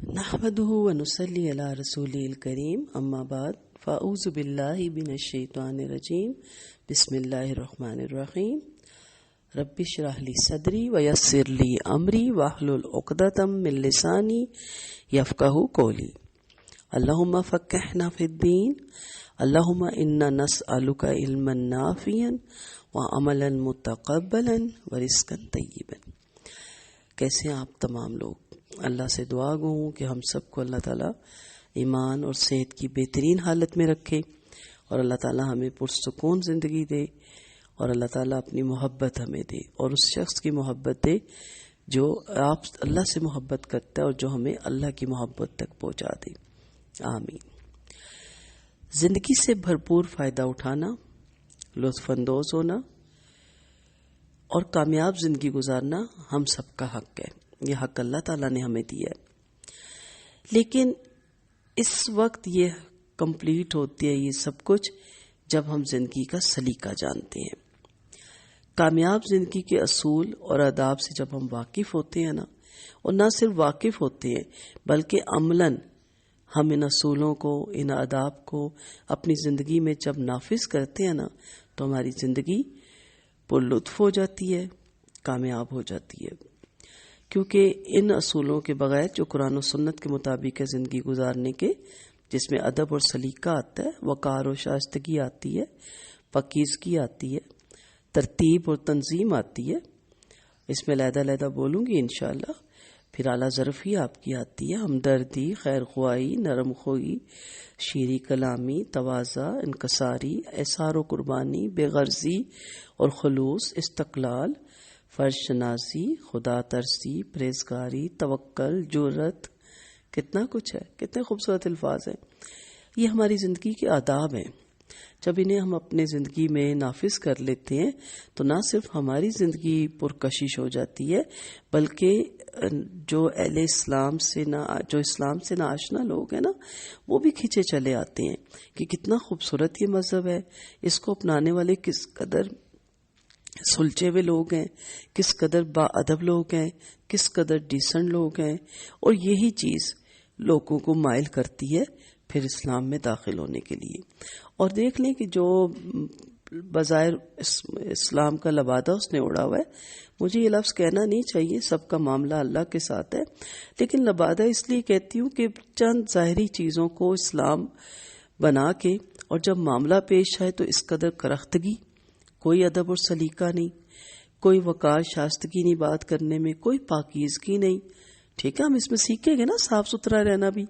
نحمده ونصلي على رسوله الكريم اما بعد فاعوذ بالله من الشیطان الرجیم بسم اللہ الرحمن الرحیم رب اشرح لي صدری ويسر لي امری واحلل عقدۃ من لسانی یفقهوا قولی اللهم فقهنا في الدین اللهم انا نسألك علما نافعا وعملا متقبلا ورزقا طیبا۔ کیسے ہیں آپ تمام لوگ؟ اللہ سے دعا گو ہوں کہ ہم سب کو اللہ تعالیٰ ایمان اور صحت کی بہترین حالت میں رکھے، اور اللہ تعالیٰ ہمیں پرسکون زندگی دے، اور اللہ تعالیٰ اپنی محبت ہمیں دے، اور اس شخص کی محبت دے جو آپ اللہ سے محبت کرتا ہے اور جو ہمیں اللہ کی محبت تک پہنچا دے، آمین۔ زندگی سے بھرپور فائدہ اٹھانا، لطف اندوز ہونا اور کامیاب زندگی گزارنا ہم سب کا حق ہے۔ یہ حق اللہ تعالیٰ نے ہمیں دیا ہے، لیکن اس وقت یہ کمپلیٹ ہوتی ہے یہ سب کچھ جب ہم زندگی کا سلیقہ جانتے ہیں۔ کامیاب زندگی کے اصول اور آداب سے جب ہم واقف ہوتے ہیں نا، اور نہ صرف واقف ہوتے ہیں بلکہ عملاً ہم ان اصولوں کو، ان آداب کو اپنی زندگی میں جب نافذ کرتے ہیں نا، تو ہماری زندگی پر لطف ہو جاتی ہے، کامیاب ہو جاتی ہے۔ کیونکہ ان اصولوں کے بغیر جو قرآن و سنت کے مطابق ہے زندگی گزارنے کے، جس میں ادب اور سلیقہ آتا ہے، وقار و شائستگی آتی ہے، پاکیزگی آتی ہے، ترتیب اور تنظیم آتی ہے، اس میں علیحدہ علیحدہ بولوں گی انشاءاللہ۔ پھر اعلیٰ ظرفی آپ کی آتی ہے، ہمدردی، خیر خواہی، نرم خوئی، شیریں کلامی، تواضع، انکساری، احسار و قربانی، بے غرضی اور خلوص، استقلال، فرض شناسی، خدا ترسی، پرہیزگاری، توکل، جرأت، کتنا کچھ ہے، کتنے خوبصورت الفاظ ہیں۔ یہ ہماری زندگی کے آداب ہیں۔ جب انہیں ہم اپنے زندگی میں نافذ کر لیتے ہیں تو نہ صرف ہماری زندگی پرکشش ہو جاتی ہے، بلکہ جو اہل اسلام سے نہ آشنا لوگ ہیں نا، وہ بھی کھینچے چلے آتے ہیں کہ کتنا خوبصورت یہ مذہب ہے، اس کو اپنانے والے کس قدر سلجھے ہوئے لوگ ہیں، کس قدر با ادب لوگ ہیں، کس قدر ڈیسنٹ لوگ ہیں، اور یہی چیز لوگوں کو مائل کرتی ہے پھر اسلام میں داخل ہونے کے لیے۔ اور دیکھ لیں کہ جو بظاہر اسلام کا لبادہ اس نے اڑا ہوا ہے، مجھے یہ لفظ کہنا نہیں چاہیے، سب کا معاملہ اللہ کے ساتھ ہے، لیکن لبادہ اس لیے کہتی ہوں کہ چند ظاہری چیزوں کو اسلام بنا کے، اور جب معاملہ پیش آئے تو اس قدر کرختگی، کوئی ادب اور سلیقہ نہیں، کوئی وقار شائستگی نہیں بات کرنے میں، کوئی پاکیزگی نہیں۔ ٹھیک ہے، ہم اس میں سیکھیں گے نا صاف ستھرا رہنا بھی۔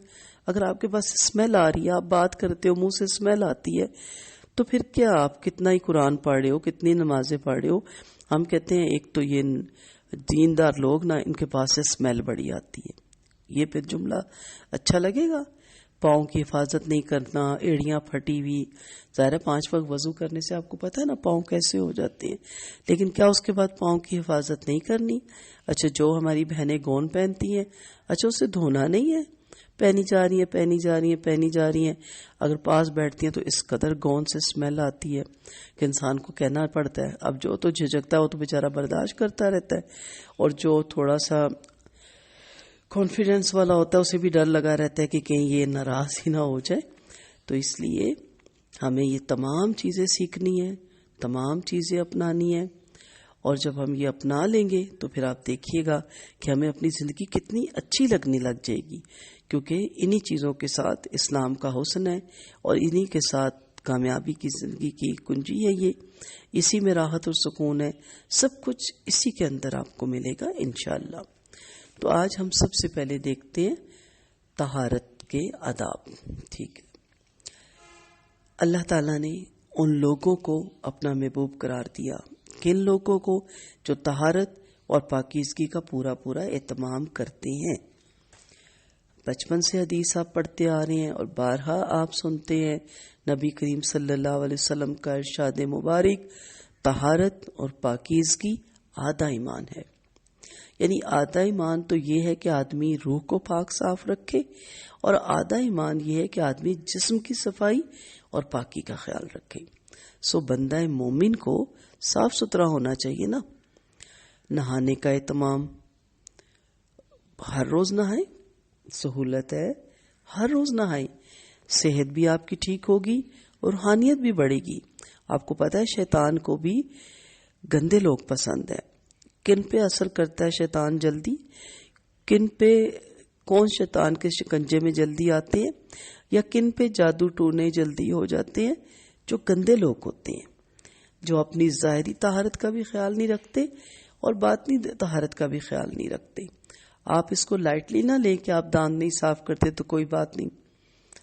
اگر آپ کے پاس اسمیل آ رہی ہے، آپ بات کرتے ہو، منہ سے اسمیل آتی ہے، تو پھر کیا آپ کتنا ہی قرآن پڑھ رہے ہو، کتنی نمازیں پڑھ رہے ہو؟ ہم کہتے ہیں ایک تو یہ دیندار لوگ نا، ان کے پاس سے اسمیل بڑی آتی ہے۔ یہ پھر جملہ اچھا لگے گا؟ پاؤں کی حفاظت نہیں کرنا، ایڑیاں پھٹی ہوئی، ظاہر ہے 5 وقت وضو کرنے سے آپ کو پتہ ہے نا پاؤں کیسے ہو جاتے ہیں، لیکن کیا اس کے بعد پاؤں کی حفاظت نہیں کرنی؟ اچھا، جو ہماری بہنیں گون پہنتی ہیں، اچھا اسے دھونا نہیں ہے، پہنی جا رہی ہیں، اگر پاس بیٹھتی ہیں تو اس قدر گون سے اسمیل آتی ہے کہ انسان کو کہنا پڑتا ہے۔ اب جو تو جھجکتا ہے وہ تو بیچارہ برداشت کرتا رہتا ہے، اور جو تھوڑا سا کانفیڈنس والا ہوتا ہے اسے بھی ڈر لگا رہتا ہے کہ کہیں یہ ناراض ہی نہ ہو جائے۔ تو اس لیے ہمیں یہ تمام چیزیں سیکھنی ہیں، تمام چیزیں اپنانی ہیں، اور جب ہم یہ اپنا لیں گے تو پھر آپ دیکھیے گا کہ ہمیں اپنی زندگی کتنی اچھی لگنے لگ جائے گی، کیونکہ انہی چیزوں کے ساتھ اسلام کا حسن ہے، اور انہی کے ساتھ کامیابی کی زندگی کی کنجی ہے۔ یہ اسی میں راحت اور سکون ہے، سب کچھ اسی کے اندر آپ کو ملے گا انشاءاللہ۔ تو آج ہم سب سے پہلے دیکھتے ہیں طہارت کے آداب۔ ٹھیک ہے، اللہ تعالیٰ نے ان لوگوں کو اپنا محبوب قرار دیا، کن لوگوں کو؟ جو طہارت اور پاکیزگی کا پورا اہتمام کرتے ہیں۔ بچپن سے حدیث آپ پڑھتے آ رہے ہیں اور بارہا آپ سنتے ہیں نبی کریم صلی اللہ علیہ وسلم کا ارشاد مبارک، طہارت اور پاکیزگی آدھا ایمان ہے۔ یعنی آدھا ایمان تو یہ ہے کہ آدمی روح کو پاک صاف رکھے، اور آدھا ایمان یہ ہے کہ آدمی جسم کی صفائی اور پاکی کا خیال رکھے۔ سو بندہ مومن کو صاف ستھرا ہونا چاہیے نا۔ نہانے کا اہتمام، ہر روز نہائے، سہولت ہے، ہر روز نہائیں، صحت بھی آپ کی ٹھیک ہوگی اور روحانیت بھی بڑھے گی۔ آپ کو پتہ ہے شیطان کو بھی گندے لوگ پسند ہیں۔ کن پہ اثر کرتا ہے شیطان جلدی؟ کن پہ، کون شیطان کے شکنجے میں جلدی آتے ہیں یا کن پہ جادو ٹونے جلدی ہو جاتے ہیں؟ جو گندے لوگ ہوتے ہیں، جو اپنی ظاہری طہارت کا بھی خیال نہیں رکھتے اور باطنی طہارت کا بھی خیال نہیں رکھتے۔ آپ اس کو لائٹلی نہ لیں کہ آپ دانت نہیں صاف کرتے تو کوئی بات نہیں،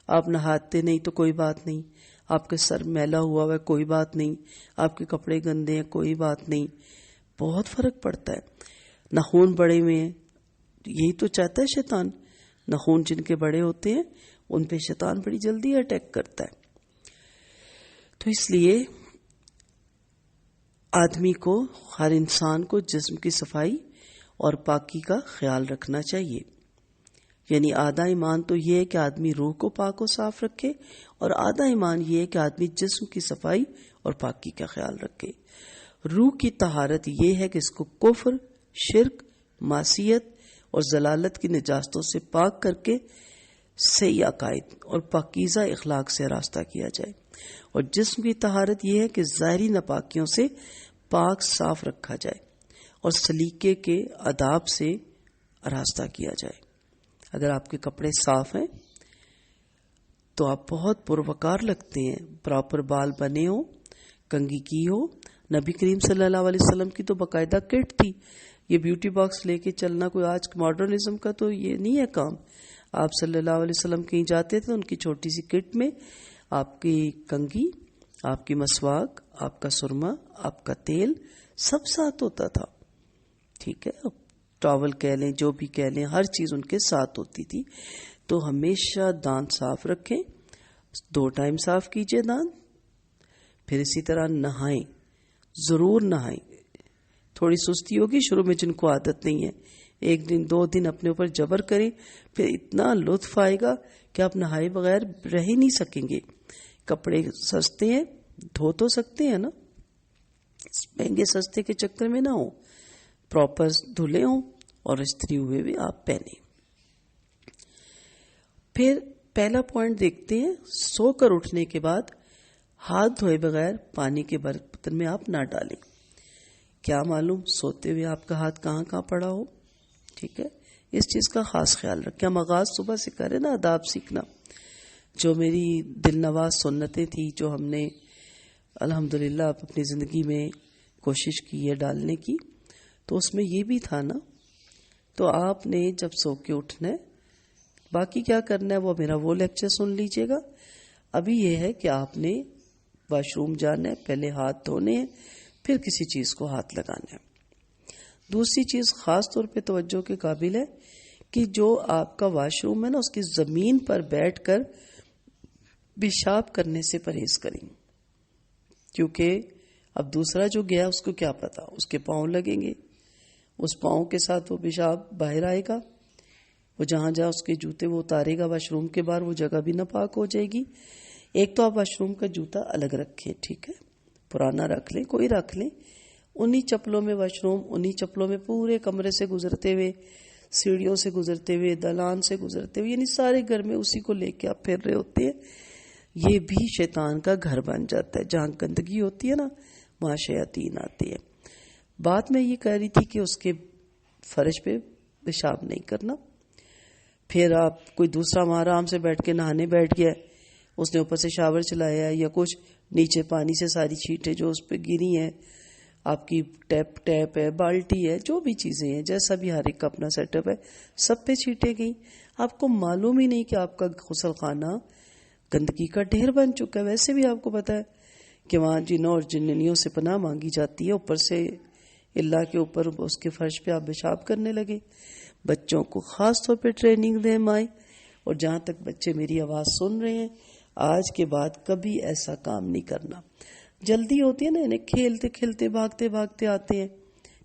آپ نہاتے نہیں تو کوئی بات نہیں، آپ کے سر میلا ہوا ہے کوئی بات نہیں، آپ کے کپڑے گندے ہیں کوئی بات نہیں۔ بہت فرق پڑتا ہے۔ ناخن بڑے ہوئے ہیں، یہی تو چاہتا ہے شیطان، ناخن جن کے بڑے ہوتے ہیں ان پہ شیطان بڑی جلدی اٹیک کرتا ہے۔ تو اس لیے آدمی کو، ہر انسان کو جسم کی صفائی اور پاکی کا خیال رکھنا چاہیے۔ یعنی آدھا ایمان تو یہ ہے کہ آدمی روح کو پاک و صاف رکھے، اور آدھا ایمان یہ ہے کہ آدمی جسم کی صفائی اور پاکی کا خیال رکھے۔ روح کی طہارت یہ ہے کہ اس کو کفر، شرک، معصیت اور ضلالت کی نجاستوں سے پاک کر کے صحیح عقائد اور پاکیزہ اخلاق سے راستہ کیا جائے، اور جسم کی طہارت یہ ہے کہ ظاہری ناپاکیوں سے پاک صاف رکھا جائے اور سلیقے کے آداب سے راستہ کیا جائے۔ اگر آپ کے کپڑے صاف ہیں تو آپ بہت پروقار لگتے ہیں، پراپر بال بنے ہوں، کنگھی کی ہو۔ نبی کریم صلی اللہ علیہ وسلم کی تو باقاعدہ کٹ تھی۔ یہ بیوٹی باکس لے کے چلنا کوئی آج ماڈرنزم کا تو یہ نہیں ہے کام۔ آپ صلی اللہ علیہ وسلم کہیں جاتے تھے ان کی چھوٹی سی کٹ میں آپ کی کنگھی، آپ کی مسواک، آپ کا سرما، آپ کا تیل سب ساتھ ہوتا تھا، ٹھیک ہے، ٹاول کہہ لیں جو بھی کہہ لیں، ہر چیز ان کے ساتھ ہوتی تھی۔ تو ہمیشہ دانت صاف رکھیں، 2 ٹائم صاف کیجئے دانت، پھر اسی طرح نہائیں، ضرور نہائیں۔ تھوڑی سستی ہوگی شروع میں جن کو عادت نہیں ہے، 1 دن 2 دن اپنے اوپر جبر کریں، پھر اتنا لطف آئے گا کہ آپ نہائے بغیر رہ ہی نہیں سکیں گے۔ کپڑے سستے ہیں، دھو تو سکتے ہیں نا، مہنگے سستے کے چکر میں نہ ہو، پراپر دھلے ہوں اور استری ہوئے بھی آپ پہنیں۔ پھر پہلا پوائنٹ دیکھتے ہیں، سو کر اٹھنے کے بعد ہاتھ دھوئے بغیر پانی کے برتن میں آپ نہ ڈالیں۔ کیا معلوم سوتے ہوئے آپ کا ہاتھ کہاں کہاں پڑا ہو، ٹھیک ہے، اس چیز کا خاص خیال رکھیں۔ ہم آغاز صبح سے کریں نا آداب سیکھنا، جو میری دل نواز سنتیں تھی جو ہم نے الحمدللہ اپنی زندگی میں کوشش کی ہے ڈالنے کی، تو اس میں یہ بھی تھا نا۔ تو آپ نے جب سو کے اٹھنا ہے، باقی کیا کرنا ہے وہ لیکچر سن لیجئے گا۔ ابھی یہ ہے کہ آپ نے واش روم جانا ہے، پہلے ہاتھ دھونے ہیں، پھر کسی چیز کو ہاتھ لگانا ہے۔ دوسری چیز خاص طور پہ توجہ کے قابل ہے کہ جو آپ کا واش روم ہے نا، اس کی زمین پر بیٹھ کر پیشاب کرنے سے پرہیز کریں، کیونکہ اب دوسرا جو گیا اس کو کیا پتا، اس کے پاؤں لگیں گے، اس پاؤں کے ساتھ وہ پیشاب باہر آئے گا، وہ جہاں جہاں اس کے جوتے وہ اتارے گا واش روم کے باہر، وہ جگہ بھی ناپاک ہو جائے گی۔ ایک تو آپ واش روم کا جوتا الگ رکھیں، ٹھیک ہے، پرانا رکھ لیں، کوئی رکھ لیں، انہی چپلوں میں واش روم، انہی چپلوں میں پورے کمرے سے گزرتے ہوئے، سیڑھیوں سے گزرتے ہوئے، دلان سے گزرتے ہوئے، یعنی سارے گھر میں اسی کو لے کے آپ پھر رہے ہوتے ہیں۔ یہ بھی شیطان کا گھر بن جاتا ہے، جہاں گندگی ہوتی ہے نا وہاں شیاطین آتے ہیں۔ بات میں یہ کہہ رہی تھی کہ اس کے فرش پہ پیشاب نہیں کرنا۔ پھر آپ کوئی دوسرا وہاں آرام سے بیٹھ کے نہانے بیٹھ گیا، اس نے اوپر سے شاور چلایا ہے یا کچھ، نیچے پانی سے ساری چھینٹیں جو اس پہ گری ہیں، آپ کی ٹیپ ہے، بالٹی ہے، جو بھی چیزیں ہیں، جیسا بھی ہر ایک کا اپنا سیٹ اپ ہے، سب پہ چھینٹیں گئیں۔ آپ کو معلوم ہی نہیں کہ آپ کا غسل خانہ گندگی کا ڈھیر بن چکا ہے۔ ویسے بھی آپ کو پتا ہے کہ وہاں جنوں اور جننیوں سے پناہ مانگی جاتی ہے، اوپر سے اللہ کے اوپر اس کے فرش پہ آپ پیشاب کرنے لگے۔ بچوں کو خاص طور پہ ٹریننگ دیں مائیں، اور جہاں تک بچے میری آواز سن رہے ہیں، آج کے بعد کبھی ایسا کام نہیں کرنا۔ جلدی ہوتی ہے نا، انہیں کھیلتے کھیلتے بھاگتے بھاگتے آتے ہیں،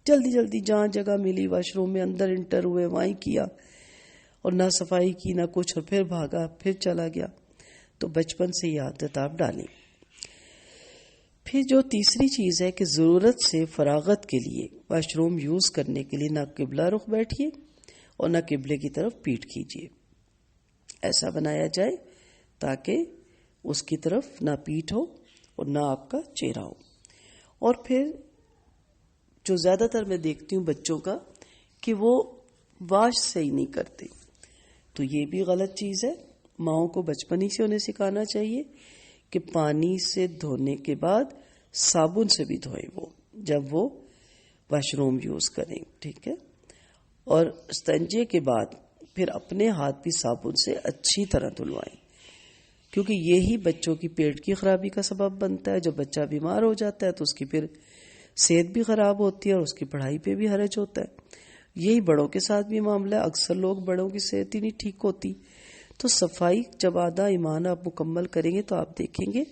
جلدی جلدی جہاں جگہ ملی واش روم میں اندر انٹر ہوئے، وہیں کیا، اور نہ صفائی کی نہ کچھ، اور پھر بھاگا، پھر چلا گیا۔ تو بچپن سے یہ عادت آپ ڈالیں۔ پھر جو تیسری چیز ہے کہ ضرورت سے فراغت کے لیے واش روم یوز کرنے کے لیے نہ قبلہ رخ بیٹھیے اور نہ قبلے کی طرف پیٹھ کیجیے۔ ایسا بنایا جائے تاکہ اس کی طرف نہ پیٹھ ہو اور نہ آپ کا چہرہ ہو. اور پھر جو زیادہ تر میں دیکھتی ہوں بچوں کا کہ وہ واش صحیح نہیں کرتے، تو یہ بھی غلط چیز ہے. ماؤں کو بچپن ہی سے انہیں سکھانا چاہیے کہ پانی سے دھونے کے بعد صابن سے بھی دھوئیں وہ جب وہ واش روم یوز کریں، ٹھیک ہے. اور استنجے کے بعد پھر اپنے ہاتھ بھی صابن سے اچھی طرح دھلوائیں، کیونکہ یہی بچوں کی پیٹ کی خرابی کا سبب بنتا ہے. جب بچہ بیمار ہو جاتا ہے تو اس کی پھر صحت بھی خراب ہوتی ہے اور اس کی پڑھائی پہ بھی حرج ہوتا ہے. یہی بڑوں کے ساتھ بھی معاملہ ہے. اکثر لوگ بڑوں کی صحت ہی نہیں ٹھیک ہوتی. تو صفائی جب آدھا ایمان آپ مکمل کریں گے تو آپ دیکھیں گے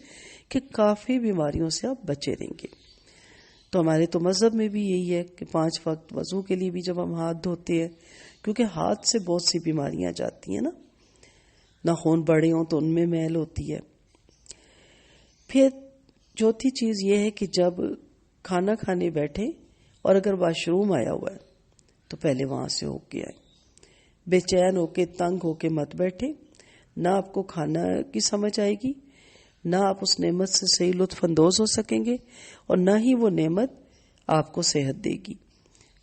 کہ کافی بیماریوں سے آپ بچے رہیں گے. تو ہمارے تو مذہب میں بھی یہی ہے کہ 5 وقت وضو کے لیے بھی جب ہم ہاتھ دھوتے ہیں، کیونکہ ہاتھ سے بہت سی بیماریاں جاتی ہیں نا، ناخن بڑے ہوں تو ان میں میل ہوتی ہے. پھر چوتھی چیز یہ ہے کہ جب کھانا کھانے بیٹھے اور اگر واش روم آیا ہوا ہے تو پہلے وہاں سے ہو کے آئے. بے چین ہو کے تنگ ہو کے مت بیٹھے. نہ آپ کو کھانا کی سمجھ آئے گی، نہ آپ اس نعمت سے صحیح لطف اندوز ہو سکیں گے، اور نہ ہی وہ نعمت آپ کو صحت دے گی.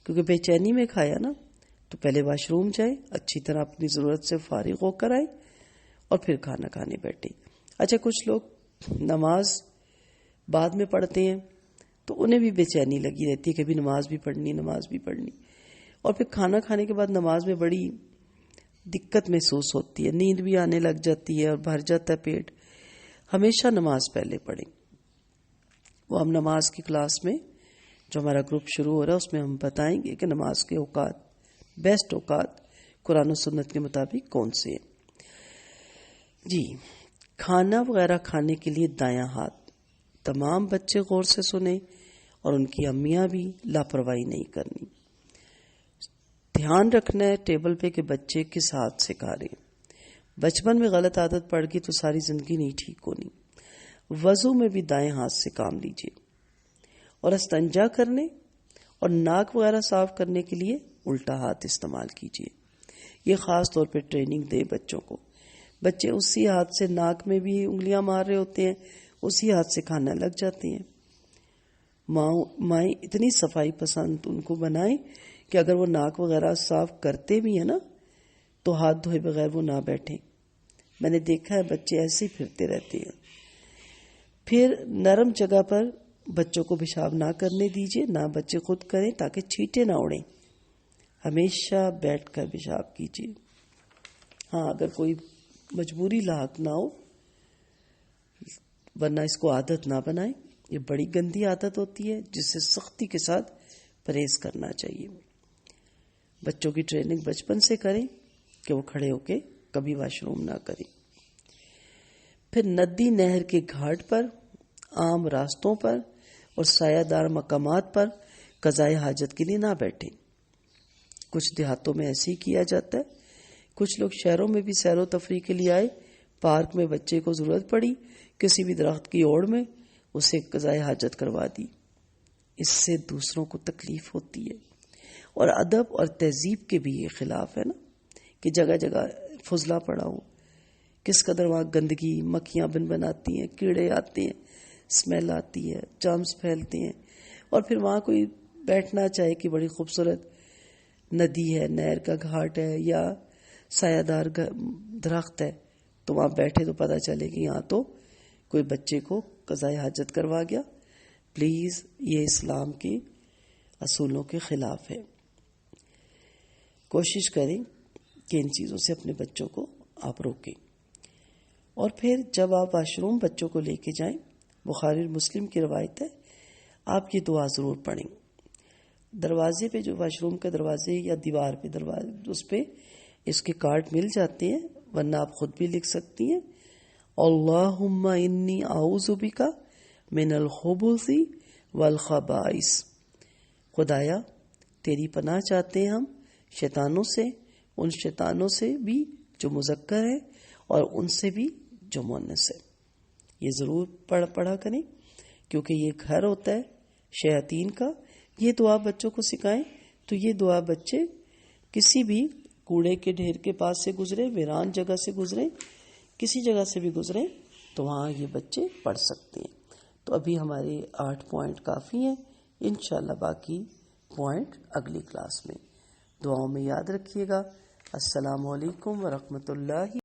کیونکہ بے چینی میں کھایا نا، تو پہلے واش روم جائیں، اچھی طرح اپنی ضرورت سے فارغ ہو کر آئے اور پھر کھانا کھانے بیٹھے. اچھا، کچھ لوگ نماز بعد میں پڑھتے ہیں تو انہیں بھی بے چینی لگی رہتی ہے کہ ابھی نماز بھی پڑھنی، اور پھر کھانا کھانے کے بعد نماز میں بڑی دقت محسوس ہوتی ہے، نیند بھی آنے لگ جاتی ہے اور بھر جاتا ہے پیٹ. ہمیشہ نماز پہلے پڑھیں. وہ ہم نماز کی کلاس میں جو ہمارا گروپ شروع ہو رہا ہے اس میں ہم بتائیں گے کہ نماز کے اوقات، بیسٹ اوقات قرآن و سنت کے مطابق کون سے ہیں. جی، کھانا وغیرہ کھانے کے لیے دایاں ہاتھ. تمام بچے غور سے سنیں اور ان کی امیاں بھی لاپرواہی نہیں کرنی. دھیان رکھنا ہے ٹیبل پہ کہ بچے کس ہاتھ سے کھا رہے ہیں. بچپن میں غلط عادت پڑ گئی تو ساری زندگی نہیں ٹھیک ہونی. وضو میں بھی دائیں ہاتھ سے کام لیجیے، اور استنجا کرنے اور ناک وغیرہ صاف کرنے کے لیے الٹا ہاتھ استعمال کیجیے. یہ خاص طور پہ ٹریننگ دے بچوں کو. بچے اسی ہاتھ سے ناک میں بھی انگلیاں مار رہے ہوتے ہیں، اسی ہاتھ سے کھانا لگ جاتے ہیں. مائیں اتنی صفائی پسند ان کو بنائیں کہ اگر وہ ناک وغیرہ صاف کرتے بھی ہیں نا تو ہاتھ دھوئے بغیر وہ نہ بیٹھیں. میں نے دیکھا ہے بچے ایسے ہی پھرتے رہتے ہیں. پھر نرم جگہ پر بچوں کو پیشاب نہ کرنے دیجیے، نہ بچے خود کریں تاکہ چھینٹے نہ اڑیں. ہمیشہ بیٹھ کر پیشاب کیجیے. ہاں، اگر کوئی مجبوری لاحق نہ ہو، ورنہ اس کو عادت نہ بنائیں. یہ بڑی گندی عادت ہوتی ہے جس سے سختی کے ساتھ پرہیز کرنا چاہیے. بچوں کی ٹریننگ بچپن سے کریں کہ وہ کھڑے ہو کے کبھی واش روم نہ کریں. پھر ندی نہر کے گھاٹ پر، عام راستوں پر اور سایہ دار مقامات پر قضائے حاجت کے لیے نہ بیٹھیں. کچھ دیہاتوں میں ایسے ہی کیا جاتا ہے. کچھ لوگ شہروں میں بھی سیر و تفریح کے لیے آئے، پارک میں بچے کو ضرورت پڑی، کسی بھی درخت کی اوڑ میں اسے قضائے حاجت کروا دی. اس سے دوسروں کو تکلیف ہوتی ہے. اور ادب اور تہذیب کے بھی یہ خلاف ہے نا کہ جگہ جگہ فضلہ پڑا ہو. کس قدر وہاں گندگی، مکھیاں بناتی ہیں، کیڑے آتے ہیں، اسمیل آتی ہے، جرمز پھیلتے ہیں. اور پھر وہاں کوئی بیٹھنا چاہے کہ بڑی خوبصورت ندی ہے، نہر کا گھاٹ ہے یا سایہ دار درخت ہے، تو وہاں بیٹھے تو پتہ چلے کہ یہاں تو کوئی بچے کو قضائے حاجت کروا گیا. پلیز، یہ اسلام کے اصولوں کے خلاف ہے. کوشش کریں کہ ان چیزوں سے اپنے بچوں کو آپ روکیں. اور پھر جب آپ واش روم بچوں کو لے کے جائیں، بخاری اور مسلم کی روایت ہے، آپ یہ دعا ضرور پڑھیں. دروازے پہ جو واش روم کا دروازے یا دیوار پہ اس پہ اس کے کارڈ مل جاتے ہیں، ورنہ آپ خود بھی لکھ سکتی ہیں. اللہم انی اعوذ بک من الخبث والخبائث. خدایا، تیری پناہ چاہتے ہیں ہم شیطانوں سے، ان شیطانوں سے بھی جو مذکر ہے اور ان سے بھی جو مؤنث ہے. یہ ضرور پڑھا کریں کیونکہ یہ گھر ہوتا ہے شیاطین کا. یہ دعا بچوں کو سکھائیں تو یہ دعا بچے کسی بھی کوڑے کے ڈھیر کے پاس سے گزرے، ویران جگہ سے گزرے، کسی جگہ سے بھی گزرے تو وہاں یہ بچے پڑھ سکتے ہیں۔ تو ابھی ہمارے 8 پوائنٹ کافی ہیں، انشاءاللہ باقی پوائنٹ اگلی کلاس میں۔ دعاؤں میں یاد رکھیے گا۔ السلام علیکم ورحمۃ اللہ